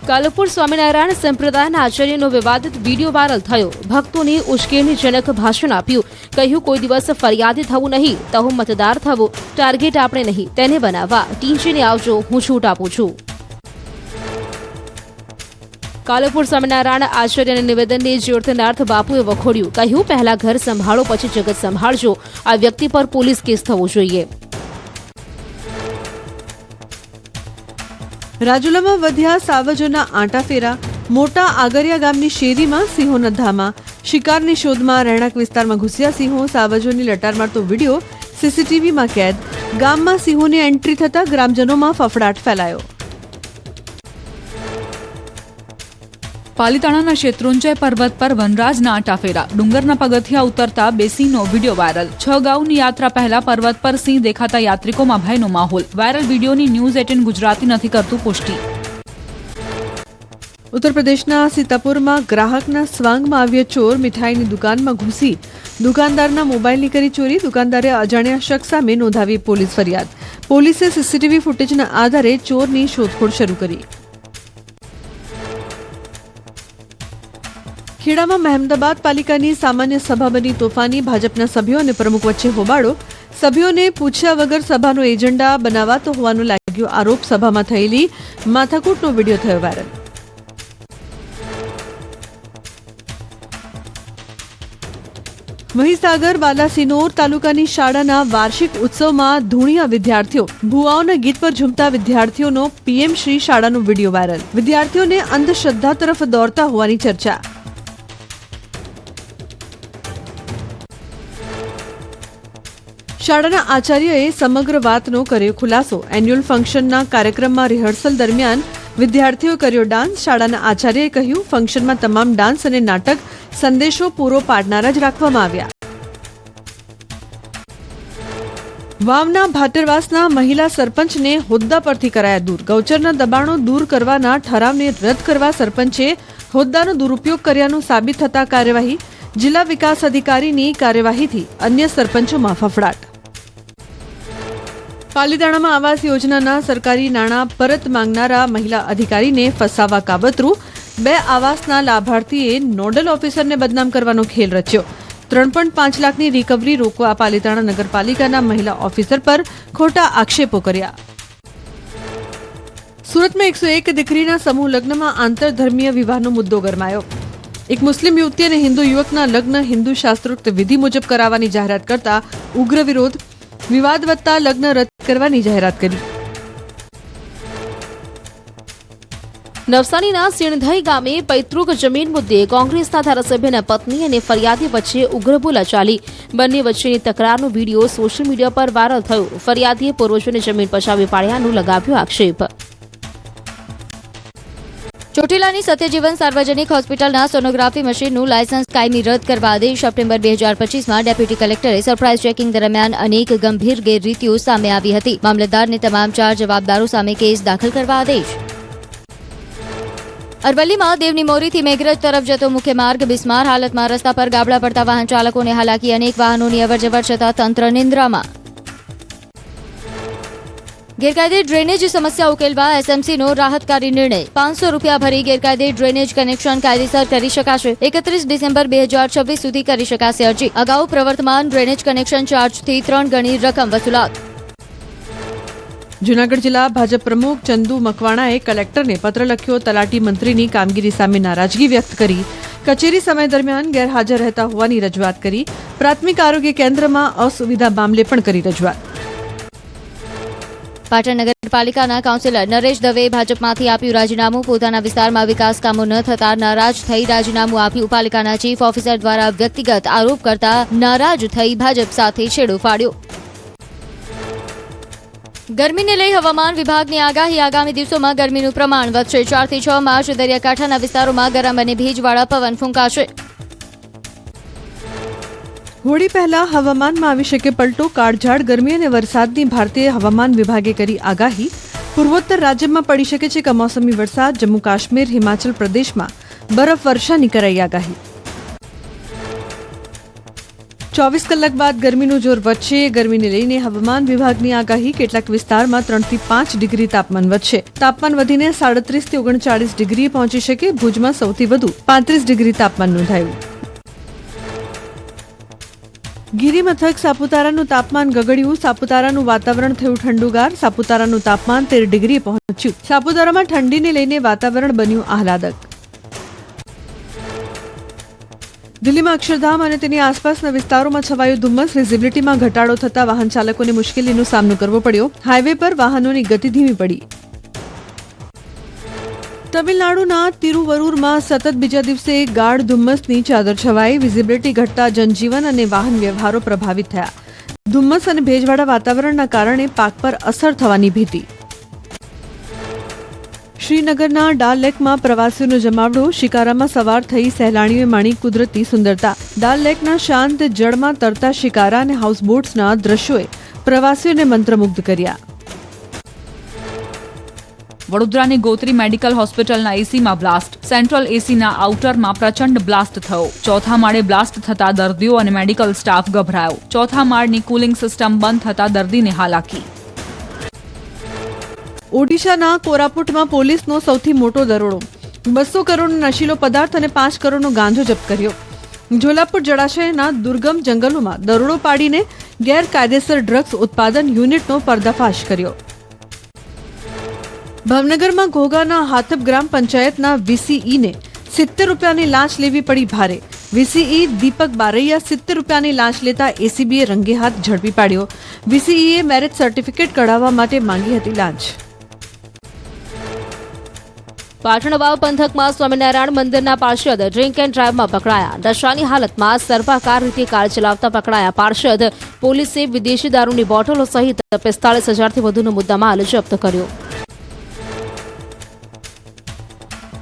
કાલુપુર સ્વામિનારાયણ સંપ્રદાયના આચાર્યનો વિવાદિત video viral થયો. ભક્તોને ઉશ્કેરણીજનક ભાષણ આપ્યું. કહ્યું, કોઈ દિવસ ફરિયાદી થવું નહીં, તો હું મતદાર થવું. ટાર્ગેટ આપણે નહીં, તેને બનાવવા. ટીંચીને આવજો, હું છૂટ આપું છું. કાલુપુર સ્વામિનારાયણ આચાર્યના નિવેદનને જીર્થનાર્થ બાપુએ વખોડ્યું. કહ્યું, પહેલા ઘર સંભાળો, પછી જગત સંભાળજો. આ વ્યક્તિ પર પોલીસ કેસ થવો જોઈએ. રાજુલામાં વધ્યા સાવજોના આંટાફેરા. મોટા આગરિયા ગામની શેરીમાં સિંહોના ધામા. શિકારની શોધમાં રહેણાંક વિસ્તારમાં ઘૂસ્યા સિંહો. સાવજોની લટાર મારતો વિડીયો સીસીટીવીમાં કેદ. ગામમાં સિંહોની એન્ટ્રી થતા ગ્રામજનોમાં ફફડાટ ફેલાયો. પાલીતાણાના શેત્રુંજય પર્વત પર વનરાજના આંટાફેરા. ડુંગરના પગથિયા ઉતરતા બે સિંહનો વિડીયો વાયરલ. 6 ગાઉની યાત્રા પહેલા પર્વત પર સિંહ દેખાતા યાત્રિકોમાં ભયનો માહોલ. વાયરલ વિડીયોની ન્યૂઝ 18 ગુજરાતી નથી કરતું પુષ્ટિ. ઉત્તર પ્રદેશના સીતાપુરમાં ગ્રાહકના સ્વાંગમાં આવ્યો ચોર. મીઠાઈની દુકાનમાં ઘૂસી દુકાનદારના મોબાઈલની કરી ચોરી. દુકાનદારે અજાણ્યા શખ્સ સામે નોંધાવી પોલીસ ફરિયાદ. પોલીસે સીસીટીવી ફૂટેજના આધારે ચોરની શોધખોળ શરૂ કરી. ખેડામાં મહેમદાબાદ પાલિકાની સામાન્ય સભા બની તોફાની. ભાજપના સભ્યો અને પ્રમુખ વચ્ચે હોબાળો. સભ્યોને પૂછ્યા વગર સભાનો એજન્ડા બનાવાતો હોવાનો લાગ્યો આરોપ. સભામાં થયેલી માથાકૂટનો વિડીયો થયો વાયરલ. મહીસાગર બાલાસિનોર તાલુકાની શાળાના વાર્ષિક ઉત્સવમાં ધૂણિયા વિદ્યાર્થીઓ. ભુવાઓના ગીત પર ઝૂમતા વિદ્યાર્થીઓનો પીએમ શ્રી શાળાનો વિડીયો વાયરલ. વિદ્યાર્થીઓને અંધશ્રદ્ધા તરફ દોરતા હોવાની ચર્ચા. શાળાના આચાર્યએ સમગ્ર વાતનો કર્યો ખુલાસો. એન્યુઅલ ફંક્શનના કાર્યક્રમમાં રિહર્સલ દરમિયાન વિદ્યાર્થીઓ કર્યો ડાન્સ. શાળાના આચાર્યએ કહ્યું, ફંક્શનમાં તમામ ડાન્સ અને નાટક સંદેશો પૂરો પાડનારા જ રાખવામાં આવ્યા. વાવના ભાટરવાસના મહિલા સરપંચને હોદ્દા પરથી કરાયા દૂર. ગૌચરના દબાણો દૂર કરવાના ઠરાવને રદ કરવા સરપંચે હોદ્દાનો દુરુપયોગ કર્યાનું સાબિત થતા કાર્યવાહી. જિલ્લા વિકાસ અધિકારીની કાર્યવાહીથી અન્ય સરપંચોમાં ફફડાટ. પાલીતાણામાં આવાસ યોજનાના સરકારી નાણાં પરત માંગનારા મહિલા અધિકારીને ફસાવા કાવતરું. 2 આવાસના લાભાર્થીએ નોડલ ઓફિસરને બદનામ કરવાનો ખેલ રચ્યો. 3.5 લાખની રિકવરી રોકવા પાલીતાણા નગરપાલિકાના મહિલા ઓફિસર પર ખોટા આક્ષેપો કર્યા. સુરતમાં 101 દીકરીના સમૂહ લગ્નમાં આંતરધર્મીય વિવાહનો મુદ્દો ગરમાયો. એક મુસ્લિમ યુવતી અને હિન્દુ યુવકના લગ્ન હિન્દુ શાસ્ત્રોક્ત વિધિ મુજબ કરાવવાની જાહેરાત કરતા ઉગ્ર વિરોધ. વિવાદ વધતા લગ્ન રદ કરવાની જાહેરાત કરી. નવસારીના સિણધઈ ગામે પૈતૃક જમીન મુદ્દે કોંગ્રેસના ધારાસભ્યના પત્ની અને ફરિયાદી વચ્ચે ઉગ્ર બોલાચાલી. બંને વચ્ચેની તકરારનો વિડીયો સોશિયલ મીડિયા પર વાયરલ થયો. ફરિયાદીએ પૂર્વજોને જમીન પચાવી પાડ્યાનો લગાવ્યો આક્ષેપ. ચોટીલાની સત્યજીવન સાર્વજનિક હોસ્પિટલના સોનોગ્રાફી મશીનનું લાયસન્સ કાયમી રદ કરવા આદેશ. સપ્ટેમ્બર 2025માં ડેપ્યુટી કલેક્ટરે સરપ્રાઇઝ ચેકિંગ દરમિયાન અનેક ગંભીર ગેરરીતિઓ સામે આવી હતી. મામલતદારને તમામ 4 જવાબદારો સામે કેસ દાખલ કરવા આદેશ. અરવલ્લીમાં દેવની મોરીથી મેઘરજ તરફ જતો મુખ્ય માર્ગ બિસ્માર હાલતમાં. રસ્તા પર ગાબડા પડતા વાહન ચાલકોને હાલાકી. અનેક વાહનોની અવરજવર છતાં તંત્ર નિંદ્રામાં. ગેરકાયદે ડ્રેનેજ સમસ્યા ઉકેલવા એસએમસીનો રાહતકારી નિર્ણય. 500 રૂપિયા ભરી ગેરકાયદે ડ્રેનેજ કનેક્શન કાયદેસર કરી શકાશે. 31 ડિસેમ્બર 2026 સુધી કરી શકાશે અરજી. અગાઉ પ્રવર્તમાન ડ્રેનેજ કનેક્શન ચાર્જથી 3 ગણી રકમ વસૂલાત. જૂનાગઢ જિલ્લા ભાજપ પ્રમુખ ચંદુ મકવાણાએ કલેક્ટરને પત્ર લખ્યો. તલાટી મંત્રીની કામગીરી સામે નારાજગી વ્યક્ત કરી. કચેરી સમય દરમિયાન ગેરહાજર રહેતા હોવાની રજૂઆત કરી. પ્રાથમિક આરોગ્ય કેન્દ્રમાં અસુવિધા મામલે પણ કરી રજૂઆત. પાટણ નગરપાલિકાના કાઉન્સિલર નરેશ દવેએ ભાજપમાંથી આપ્યું રાજીનામું. પોતાના વિસ્તારમાં વિકાસ કામો ન થતા નારાજ થઈ રાજીનામું આપ્યું. પાલિકાના ચીફ ઓફિસર દ્વારા વ્યક્તિગત આરોપ કરતા નારાજ થઈ ભાજપ સાથે છેડો ફાડ્યો. ગરમીને લઈ હવામાન વિભાગની આગાહી. આગામી દિવસોમાં ગરમીનું પ્રમાણ વધશે. 4 થી 6 માર્ચ દરિયાકાંઠાના વિસ્તારોમાં ગરમ અને ભેજવાળા પવન ફૂંકાશે. હોળી પહેલા હવામાનમાં આવી શકે પલટો. કાળઝાળ ગરમી અને વરસાદની ભારતીય હવામાન વિભાગે કરી આગાહી. પૂર્વોત્તર રાજ્યમાં પડી શકે છે કમોસમી વરસાદ. જમ્મુ કાશ્મીર હિમાચલ પ્રદેશમાં બરફ વર્ષાની કરાઈ આગાહી. 24 કલાક બાદ ગરમીનું જોર વધશે. ગરમીને લઈને હવામાન વિભાગની આગાહી. કેટલાક વિસ્તારમાં 3 થી 5 ડિગ્રી તાપમાન વધશે. તાપમાન વધીને 37 થી 39 ડિગ્રીએ પહોંચી શકે. ભુજમાં સૌથી વધુ 35 ડિગ્રી તાપમાન નોંધાયું. ગિરિમથક સાપુતારાનું તાપમાન ગગડ્યું. સાપુતારાનું વાતાવરણ થયું ઠંડુગાર. સાપુતારાનું તાપમાન 13 ડિગ્રીએ પહોંચ્યું. સાપુતારામાં ઠંડીને લઈને વાતાવરણ બન્યું આહલાદક. દિલ્હીમાં અક્ષરધામ અને તેની આસપાસના વિસ્તારોમાં છવાયું ધુમ્મસ. વિઝિબિલિટીમાં ઘટાડો થતા વાહન ચાલકોને મુશ્કેલીનો સામનો કરવો પડ્યો. હાઈવે પર વાહનોની ગતિ ધીમી પડી. તમિલનાડુના તિરુવરુરમાં સતત બીજા દિવસે ગાઢ ધુમ્મસની ચાદર છવાઈ. વિઝિબિલિટી ઘટતા જનજીવન અને વાહન વ્યવહારો પ્રભાવિત થયા. ધુમ્મસ અને ભેજવાળા વાતાવરણના કારણે પાક પર અસર થવાની ભીતિ. શ્રીનગરના ડાલ લેકમાં પ્રવાસીઓનો જમાવડો. શિકારામાં સવાર થઈ સહેલાણીઓએ માણી કુદરતી સુંદરતા. ડાલ લેકના શાંત જળમાં તરતા શિકારા અને હાઉસબોટ્સના દ્રશ્યોએ પ્રવાસીઓને મંત્રમુગ્ધ કર્યા. વડોદરાની ગોત્રી મેડિકલ હોસ્પિટલના એસીમાં બ્લાસ્ટ. સેન્ટ્રલ એસીના આઉટરમાં પ્રચંડ બ્લાસ્ટ થયો. ચોથા માળે બ્લાસ્ટ થતા દર્દીઓ અને મેડિકલ સ્ટાફ ગભરાયો. ચોથા માળની કુલિંગ સિસ્ટમ બંધ થતા દર્દીને હાલાકી. ઓડિશાના કોરાપુટમાં પોલીસનો સૌથી મોટો દરોડો. 200 કરોડનો નશીલો પદાર્થ અને 5 કરોડનો ગાંજો જપ્ત કર્યો. ઝોલાપુર જળાશયના દુર્ગમ જંગલોમાં દરોડો પાડીને ગેરકાયદેસર ડ્રગ્સ ઉત્પાદન યુનિટનો પર્દાફાશ કર્યો. ભાવનગરમાં ઘોઘાના હાથબ ગ્રામ પંચાયતના વીસીઈને 70 રૂપિયાની લાંચ લેવી પડી ભારે. વીસીઈ દીપક બારૈયા 70 રૂપિયાની લાંચ લેતા એસીબીએ રંગે હાથ ઝડપી પાડ્યો. વીસીઈએ મેરેજ સર્ટિફિકેટ કઢાવવા માટે માંગી હતી લાંચ. પાટણ વાવ પંથકમાં સ્વામિનારાયણ મંદિરના પાર્ષદ ડ્રિંક એન્ડ ડ્રાઈવમાં પકડાયા. નશાની હાલતમાં સર્પાકાર રીતે કાર ચલાવતા પકડાયા પાર્ષદ. પોલીસે વિદેશી દારૂની બોટલો સહિત 45,000થી વધુનો મુદ્દામાલ જપ્ત કર્યો.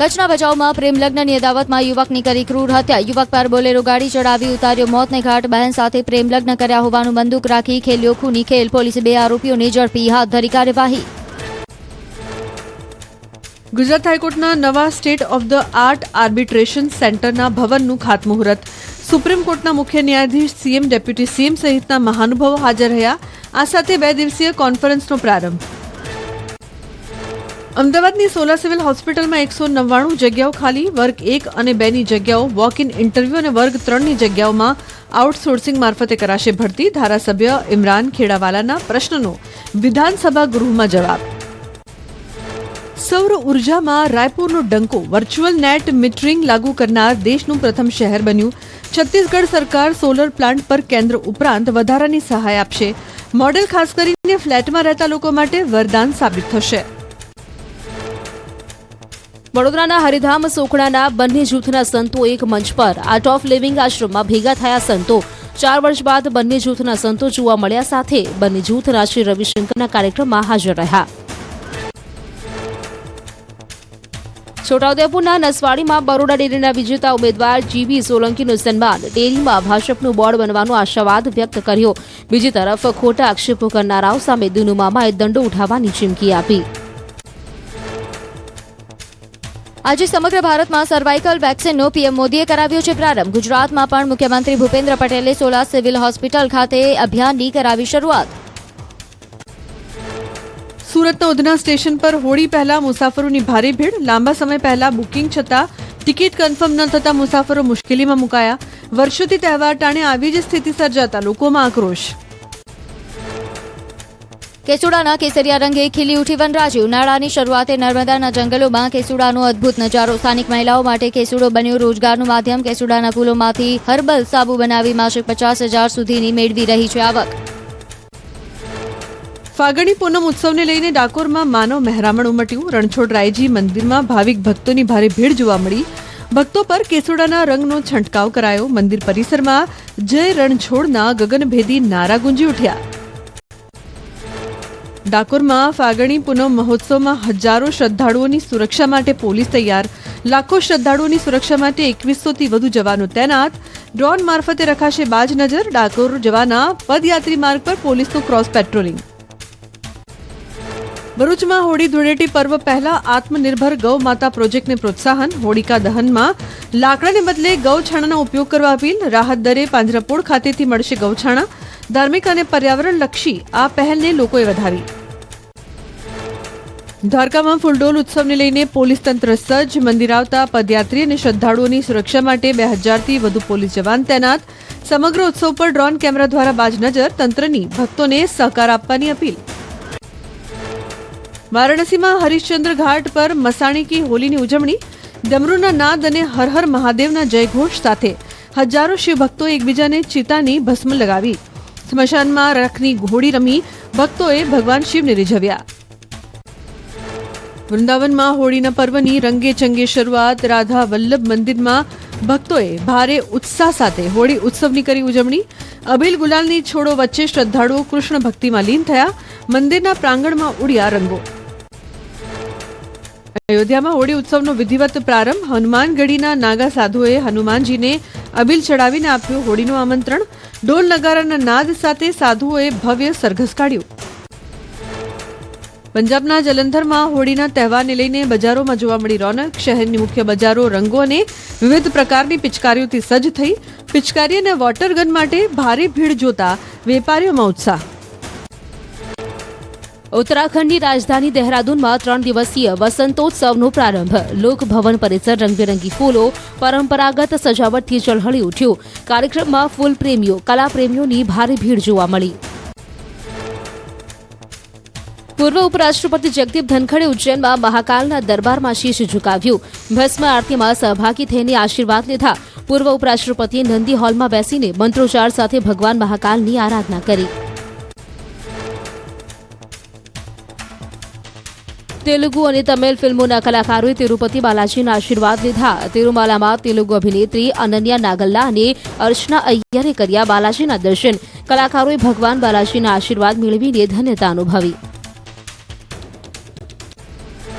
કચ્છના ભચાઉમાં પ્રેમ લગ્નની અદાવતમાં યુવકની કરી ક્રૂર હત્યા. યુવક પર બોલેરો ગાડી ચડાવી ઉતાર્યો મોતને ઘાટ. બહેન સાથે પ્રેમ લગ્ન કર્યા હોવાનું બંદૂક રાખી ખેલ્યો ખૂની ખેલ. પોલીસે 2 આરોપીઓને ઝડપી હાથ ધરી કાર્યવાહી. ગુજરાત હાઈકોર્ટના નવા state of the art arbitration સેન્ટરના ભવનનું ખાતમુહૂર્ત. સુપ્રીમ કોર્ટના મુખ્ય ન્યાયાધીશ, સીએમ, ડેપ્યુટી સીએમ સહિતના મહાનુભાવો હાજર રહ્યા. આ સાથે 2 દિવસીય કોન્ફરન્સનો પ્રારંભ. અમદાવાદની સોલા સિવિલ હોસ્પિટલમાં 199 જગ્યાઓ ખાલી. વર્ગ 1 અને 2ની જગ્યાઓ વોક ઇન ઇન્ટરવ્યુ અને વર્ગ 3ની જગ્યાઓમાં આઉટસોર્સિંગ મારફતે કરાશે ભરતી. ધારાસભ્ય ઇમરાન ખેડાવાલાના પ્રશ્નનો વિધાનસભા ગૃહમાં જવાબ. સૌર ઉર્જામાં રાયપુરનો ડંકો. વર્ચ્યુઅલ નેટ મીટરિંગ લાગુ કરનાર દેશનું પ્રથમ શહેર બન્યું. છત્તીસગઢ સરકાર સોલર પ્લાન્ટ પર કેન્દ્ર ઉપરાંત વધારાની સહાય આપશે. મોડેલ ખાસ કરીને ફ્લેટમાં રહેતા લોકો માટે વરદાન સાબિત થશે. વડોદરાના હરિધામ સોખડાના બંને જૂથના સંતો એક મંચ પર આર્ટ ઓફ લિવિંગ આશ્રમમાં ભેગા થયા. સંતો 4 વર્ષ બાદ બંને જૂથના સંતો જોવા મળ્યા. સાથે બંને જૂથના શ્રી રવિશંકરના કાર્યક્રમમાં હાજર રહ્યા. છોટાઉદેપુરના નસવાડીમાં બરોડા ડેરીના વિજેતા ઉમેદવાર જીવી સોલંકીનું સન્માન. ડેરીમાં ભાજપનું બોર્ડ બનવાનો આશાવાદ વ્યક્ત કર્યો. બીજી તરફ ખોટા આક્ષેપો કરનારાઓ સામે દુનુ મામાએ દંડો ઉઠાવવાની ચીમકી આપી. આજે સમગ્ર ભારતમાં સર્વાઇકલ વેક્સિનનો પીએમ મોદીએ કરાવ્યો છે પ્રારંભ. ગુજરાતમાં પણ મુખ્યમંત્રી ભૂપેન્દ્ર પટેલે સોલા સિવિલ હોસ્પિટલ ખાતે અભિયાનની કરાવી શરૂઆત. સુરતના ઉધના સ્ટેશન પર હોળી પહેલા મુસાફરોની ભારે ભીડ. લાંબા સમય પહેલા બુકિંગ છતાં ટિકિટ કન્ફર્મ ન થતા મુસાફરો મુશ્કેલીમાં મુકાયા. વર્ષોથી તહેવાર ટાણે આવી જ સ્થિતિ સર્જાતા લોકોમાં આક્રોશ. કેસુડાના કેસરિયા રંગે ખીલી ઉઠી વનરાજી. ઉનાળાની શરૂઆતે નર્મદાના જંગલોમાં કેસુડાનો અદ્ભુત નજારો. સ્થાનિક મહિલાઓ માટે કેસુડો બન્યું રોજગારનું માધ્યમ. કેસુડાના ફૂલોમાંથી હર્બલ સાબુ બનાવી માસિક 50,000 સુધીની મેળવી રહી છે આવક. ફાગણી પૂનમ ઉત્સવને લઈને ડાકોરમાં માનવ મહેરામણ ઉમટ્યું. રણછોડરાયજી મંદિરમાં ભાવિક ભક્તોની ભારે ભીડ જોવા મળી. ભક્તો પર કેસુડાના રંગનો છંટકાવ કરાયો. મંદિર પરિસરમાં જય રણછોડના ગગનભેદી નારા ગુંજી ઉઠ્યા. ડાકોરમાં ફાગણી પૂનમ મહોત્સવમાં હજારો શ્રદ્ધાળુઓની સુરક્ષા માટે પોલીસ તૈયાર. લાખો શ્રદ્ધાળુઓની સુરક્ષા માટે 2100થી વધુ જવાનો તૈનાત. ડ્રોન મારફતે રખાશે બાજ નજર. ડાકોર જવાના પદયાત્રી માર્ગ પર પોલીસનું ક્રોસ પેટ્રોલિંગ. ભરૂચમાં હોળી ધૂળેટી પર્વ પહેલા આત્મનિર્ભર ગૌ માતા પ્રોજેક્ટને પ્રોત્સાહન. હોળિકા દહનમાં લાકડાને બદલે ગૌછાણાનો ઉપયોગ કરવા અપીલ. રાહત દરે પાંજરાપોળ ખાતેથી મળશે ગૌછાણા. ધાર્મિક અને પર્યાવરણલક્ષી આ પહેલને લોકોએ વધાવી. દ્વારકામાં ફૂલડોલ ઉત્સવને લઈને પોલીસ તંત્ર સજ્જ. મંદિર આવતા પદયાત્રી અને શ્રદ્ધાળુઓની સુરક્ષા માટે 2000થી વધુ પોલીસ જવાન તૈનાત. સમગ્ર ઉત્સવ પર ડ્રોન કેમેરા દ્વારા બાજ નજર. તંત્રની ભક્તોને સહકાર આપવાની અપીલ. વારાણસીમાં હરિશ્ચંદ્ર ઘાટ પર મસાણી કી હોલીની ઉજવણી. ડમરૂના નાદ અને હર હર મહાદેવના જયઘોષ સાથે હજારો શિવભક્તોએ એકબીજાને ચિતાની ભસ્મ લગાવી. સ્મશાનમાં રખની હોળી રમી ભક્તોએ ભગવાન શિવને રીઝવ્યા. વૃંદાવનમાં હોળીના પર્વની રંગે ચંગે શરૂઆત. રાધા વલ્લભ મંદિરમાં ભક્તોએ ભારે ઉત્સાહ સાથે હોળી ઉત્સવની કરી ઉજવણી. અબીલ ગુલાલની છોડો વચ્ચે શ્રદ્ધાળુઓ કૃષ્ણ ભક્તિમાં લીન થયા. મંદિરના પ્રાંગણમાં ઉડ્યા રંગો. અયોધ્યામાં હોળી ઉત્સવનો વિધિવત પ્રારંભ. હનુમાનગઢીના નાગા સાધુઓએ હનુમાનજીને અબીલ ચડાવીને આપ્યું હોળીનું આમંત્રણ. ઢોલ નગારાના નાદ સાથે સાધુઓએ ભવ્ય સરઘસ કાઢ્યું. પંજાબના જલંધરમાં હોળીના તહેવારને લઈને બજારોમાં જોવા મળી રોનક. શહેરની મુખ્ય બજારો રંગો અને વિવિધ પ્રકારની પિચકારીઓથી સજ્જ થઈ. પિચકારી અને વોટર ગન માટે ભારે ભીડ જોતા વેપારીઓમાં ઉત્સાહ. ઉત્તરાખંડની રાજધાની દહેરાદૂનમાં 3 દિવસીય વસંતોત્સવનો પ્રારંભ. લોકભવન પરિસર રંગબેરંગી ફૂલો, પરંપરાગત સજાવટથી ઝળહળી ઉઠ્યું. કાર્યક્રમમાં ફૂલ પ્રેમીઓ, કલાપ્રેમીઓની ભારે ભીડ જોવા મળી. પૂર્વ ઉપરાષ્ટ્રપતિ જગદીપ ધનખડે ઉજ્જૈનમાં મહાકાલના દરબારમાં શીશ ઝુકાવ્યું. ભસ્મ આરતીમાં સહભાગી થઈને આશીર્વાદ લીધા. પૂર્વ ઉપરાષ્ટ્રપતિએ નંદી હોલમાં બેસીને મંત્રોચ્ચાર સાથે ભગવાન મહાકાલની આરાધના કરી. તેલુગુ અને તમિલ ફિલ્મોના કલાકારોએ તિરુપતિ બાલાજીના આશીર્વાદ લીધા. તિરુમાલામાં તેલુગુ અભિનેત્રી અનન્યા નાગલ્લા અને અર્ચના અય્યરે કર્યા બાલાજીના દર્શન. કલાકારોએ ભગવાન બાલાજીના આશીર્વાદ મેળવીને ધન્યતા અનુભવી.